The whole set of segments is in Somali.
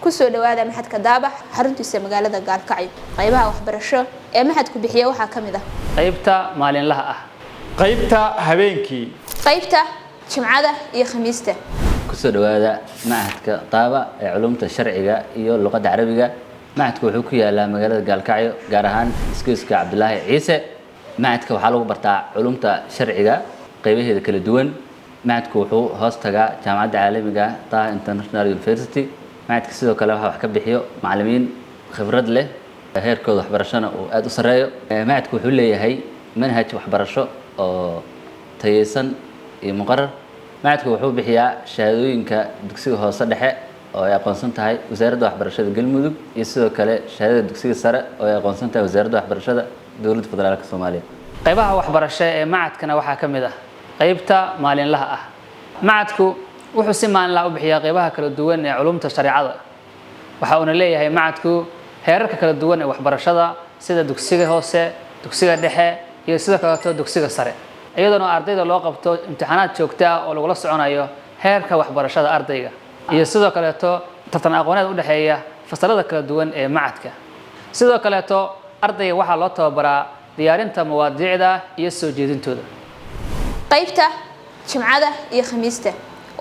kusoo dhawaada maxadka daabax xaruntiisa magaalada Gaalkacyo qaybaha waxbarasho ee maxadku bixiyo waxa kamid ah qaybta maalinlaha ah qaybta habeenkii qaybta jimcada iyo khamiista kusoo dhawaada maxadka daabax ee culumta sharciga iyo luqadda carabiga maxadku wuxuu ku yaalaa magaalada Gaalkacyo gaar ahaan iskuulka Cabdullaahi Ciise maxadka waxa lagu bartaa culumta sharciga qaybaheeda kala duwan maxadku wuxuu hoos tagaa jaamacadda caalamiga Taha International University maxadka sidoo kale waxa wax ka bixiyo macallimiin khibrad leh heerkooda waxbarashada oo aad u sareeyo maxadku wuxuu leeyahay manhaj waxbarasho oo tayeysan iyo muqarrar maxadku wuxuu bixiyaa shahaadooyinka dugsiga hoose dhexe oo ay aqoonsan tahay wasaaradda waxbarashada Galmudug iyo sidoo kale shahaadada dugsiga sare oo ay aqoonsan tahay wasaaradda waxbarashada dowladda federaalka Soomaaliya qaybaha waxbarasho ee maxadkana waxa kamid ah qaybta maalinlaha ah maxadku wuxuu si maalinlaha u bixiyaa qaybaha kala duwan ee culumta shariicada waxa uu leeyahay maxadku heerarka kala duwan ee waxbarashada sida dugsiga hoose dugsiga dhexe iyo sidoo kale dugsiga sare iyadoo ardayda loo qabto imtixaanaad joogto ah oo lagu la soconayo heerka waxbarashada ardayga iyo sidoo kale tartan aqooneed u dhaxeeya fasalada kala duwan ee maxadka sidoo kale ardayga waxa loo tababaraa diyaarinta mawaadiicda iyo soo jeedintooda qaybta jimcada iyo khamiista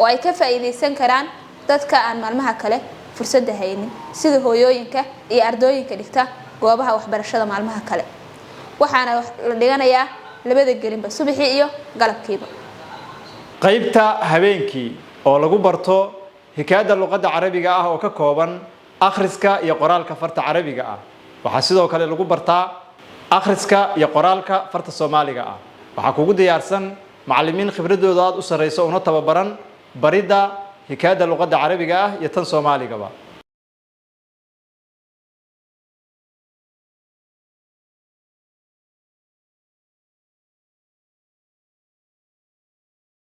oo ay ka faa'iideysan karaan dadka aan maalmaha kale fursad haynin sida hooyooyinka iyo ardayooyinka dhigta goobaha waxbarashada maalmaha kale waxaana la dhiganayaa labada gelinba subaxii iyo galabkiiba qaybta habeenkii oo lagu barto hikaayada luqadda carabiga ah oo ka kooban akhriska iyo qoraalka farta carabiga ah waxa sidoo kale lagu bartaa akhriska iyo qoraalka farta Soomaaliga ah waxa kugu diyaarsan macallimiin khibradooda aad u sareyso oo tababaran barida hikaayada luqadda carabiga ah iyo tan Soomaaliga